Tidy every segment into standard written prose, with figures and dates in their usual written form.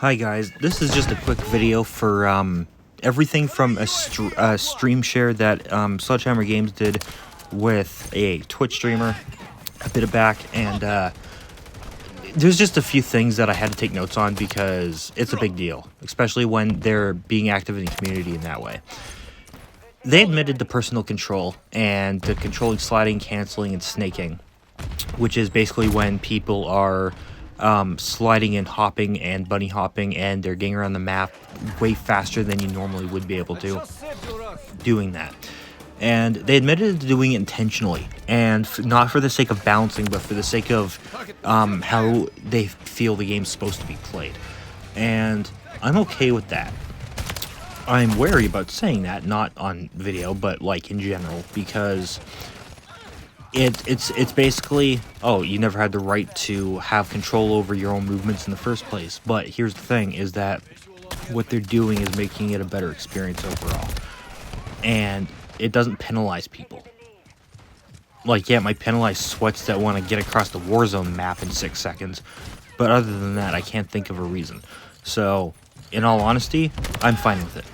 Hi guys, this is just a quick video for everything from a stream share that Sledgehammer Games did with a Twitch streamer a bit back, and there's just a few things that I had to take notes on because it's a big deal, especially when they're being active in the community in that way. They admitted the personal control and the controlling, sliding, canceling, and snaking, which is basically when people are sliding and hopping and bunny hopping, and they're getting around the map way faster than you normally would be able to doing that. And they admitted to doing it intentionally, and not for the sake of balancing, but for the sake of how they feel the game's supposed to be played. And I'm okay with that. I'm wary about saying that, not on video, but like in general, because it's basically, oh, you never had the right to have control over your own movements in the first place. But here's the thing, is that what they're doing is making it a better experience overall. And it doesn't penalize people. Like, yeah, it might penalize sweats that want to get across the Warzone map in 6 seconds. But other than that, I can't think of a reason. So, in all honesty, I'm fine with it.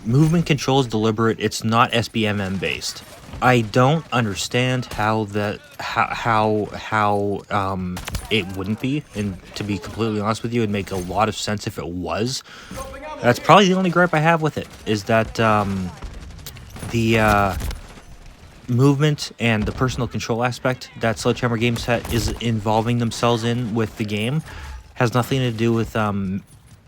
Movement control is deliberate. It's not SBMM based. I don't understand how it wouldn't be, and to be completely honest with you, it'd make a lot of sense if it was. That's probably the only gripe I have with it, is that the movement and the personal control aspect that Sledgehammer Games is involving themselves in with the game has nothing to do with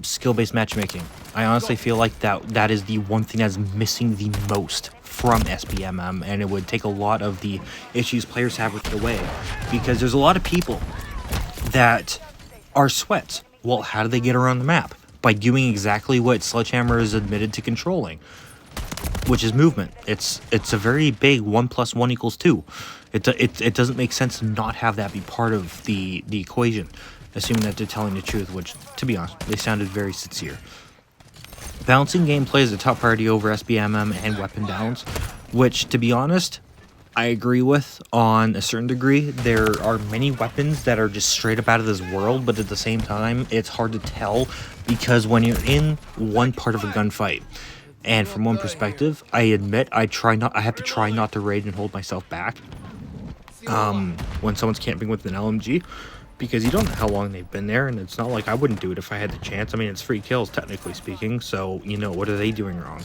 skill-based matchmaking. I honestly feel like that is the one thing that's missing the most from SBMM, and it would take a lot of the issues players have with it away, because there's a lot of people that are sweats. Well, how do they get around the map? By doing exactly what Sledgehammer is admitted to controlling, which is movement. It's a very big 1 + 1 = 2. It doesn't make sense to not have that be part of the equation, assuming that they're telling the truth, which, to be honest, they sounded very sincere. Balancing gameplay is a top priority over SBMM and weapon balance, which, to be honest, I agree with on a certain degree. There are many weapons that are just straight up out of this world, but at the same time, it's hard to tell, because when you're in one part of a gunfight, and from one perspective, I admit I have to try not to raid and hold myself back when someone's camping with an LMG, because you don't know how long they've been there, and it's not like I wouldn't do it if I had the chance. I mean, it's free kills, technically speaking, so, you know, what are they doing wrong?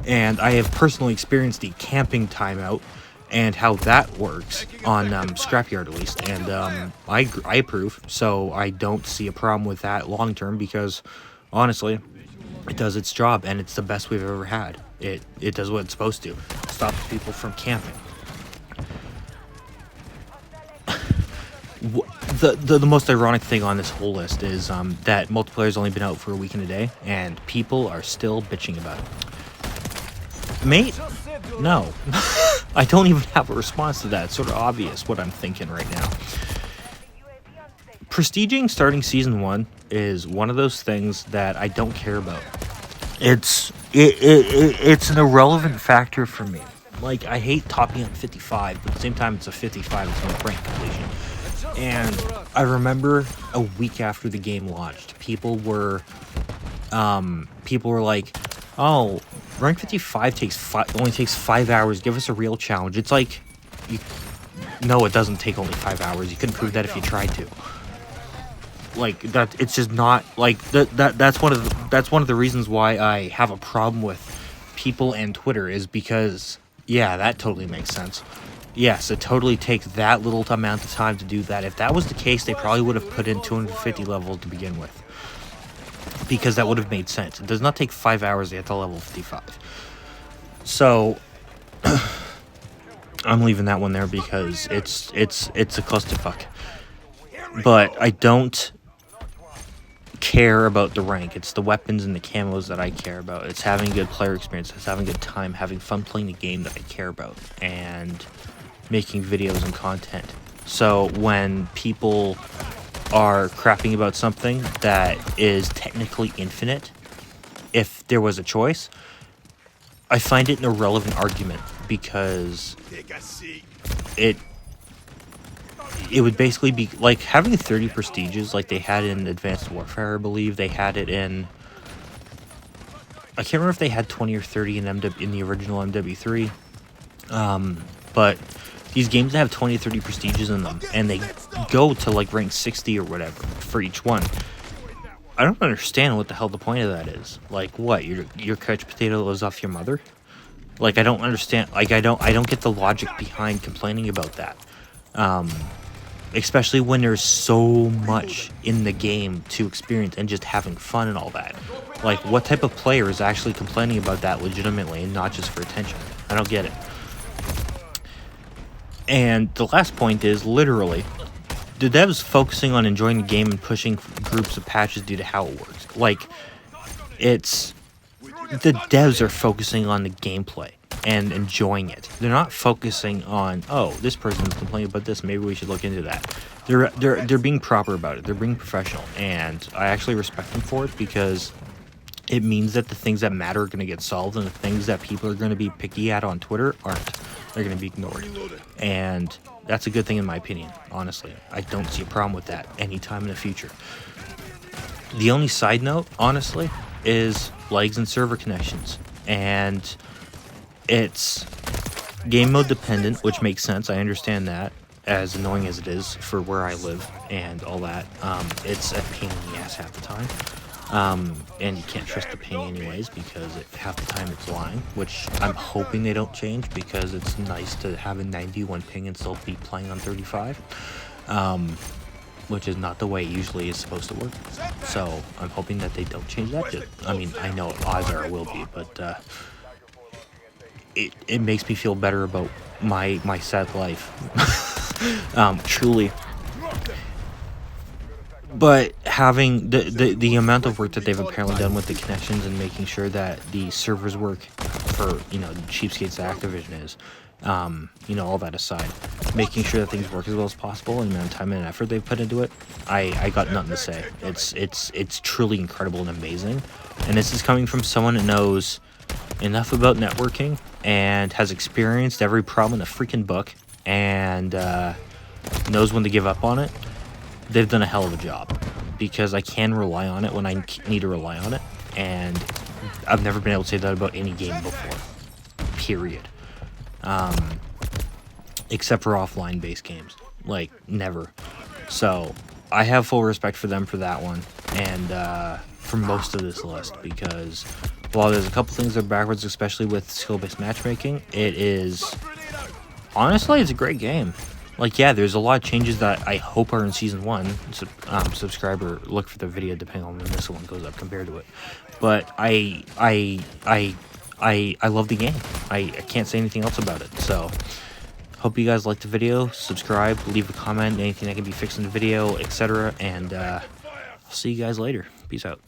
And I have personally experienced the camping timeout and how that works on Scrapyard, at least, and I approve, so I don't see a problem with that long term, because, honestly, it does its job, and it's the best we've ever had. It does what it's supposed to. It stops people from camping. The most ironic thing on this whole list is that multiplayer's only been out for a week and a day, and people are still bitching about it. Mate? No. I don't even have a response to that. It's sort of obvious what I'm thinking right now. Prestiging starting Season 1 is one of those things that I don't care about. It's an irrelevant factor for me. Like, I hate topping up 55, but at the same time, it's a 55, it's no rank completion. And I remember a week after the game launched, people were like, "Oh, rank 55 only takes 5 hours. Give us a real challenge." It's like, no, it doesn't take only 5 hours. You couldn't prove that if you tried to. Like, that, it's just not like that's one of the reasons why I have a problem with people and Twitter, is because, yeah, that totally makes sense. Yes, it totally takes that little amount of time to do that. If that was the case, they probably would have put in 250 levels to begin with, because that would have made sense. It does not take 5 hours to get to level 55. So I'm leaving that one there because it's a clusterfuck. But I don't care about the rank. It's the weapons and the camos that I care about. It's having a good player experience. It's having a good time, having fun playing the game that I care about, and making videos and content. So when people are crapping about something that is technically infinite, if there was a choice, I find it an irrelevant argument, because it would basically be like having 30 prestiges like they had in Advanced Warfare. I believe they had it in, I can't remember if they had 20 or 30 in the original MW3. But these games that have 20 or 30 prestiges in them, and they go to like rank 60 or whatever for each one. I don't understand what the hell the point of that is. Like, what, your couch potato lives off your mother? Like, I don't understand. Like, I don't get the logic behind complaining about that. Especially when there's so much in the game to experience and just having fun and all that. Like, what type of player is actually complaining about that legitimately and not just for attention? I don't get it. And the last point is, literally, the devs focusing on enjoying the game and pushing groups of patches due to how it works. Like, it's... the devs are focusing on the gameplay and enjoying it. They're not focusing on, oh, this person's complaining about this, maybe we should look into that. They're being proper about it. They're being professional, and I actually respect them for it, because it means that the things that matter are going to get solved, and the things that people are going to be picky at on Twitter aren't. They're going to be ignored. And that's a good thing in my opinion, honestly. I don't see a problem with that anytime in the future. The only side note, honestly, is lags and server connections. And it's game mode dependent, which makes sense. I understand that, as annoying as it is for where I live and all that. It's a pain in the ass half the time. And you can't trust the ping anyways, because half the time it's lying, which I'm hoping they don't change, because it's nice to have a 91 ping and still be playing on 35, which is not the way it usually is supposed to work. So I'm hoping that they don't change that. I mean, I know odds are it will be, but it makes me feel better about my sad life. Truly. But having the amount of work that they've apparently done with the connections and making sure that the servers work for, you know, cheapskates that Activision is, you know, all that aside, making sure that things work as well as possible, and the amount of time and effort they've put into it, I got nothing to say. It's truly incredible and amazing, and this is coming from someone that knows enough about networking and has experienced every problem in the freaking book, and knows when to give up on it. They've done a hell of a job, because I can rely on it when I need to rely on it, and I've never been able to say that about any game before, period. Except for offline based games, like never. So I have full respect for them for that one, and for most of this list, because while there's a couple things that are backwards, especially with skill-based matchmaking, it is, honestly, it's a great game. Like, yeah, there's a lot of changes that I hope are in Season 1. Subscriber, look for the video depending on when this one goes up compared to it. But I love the game. I can't say anything else about it. So, hope you guys liked the video. Subscribe, leave a comment, anything that can be fixed in the video, etc. And I'll see you guys later. Peace out.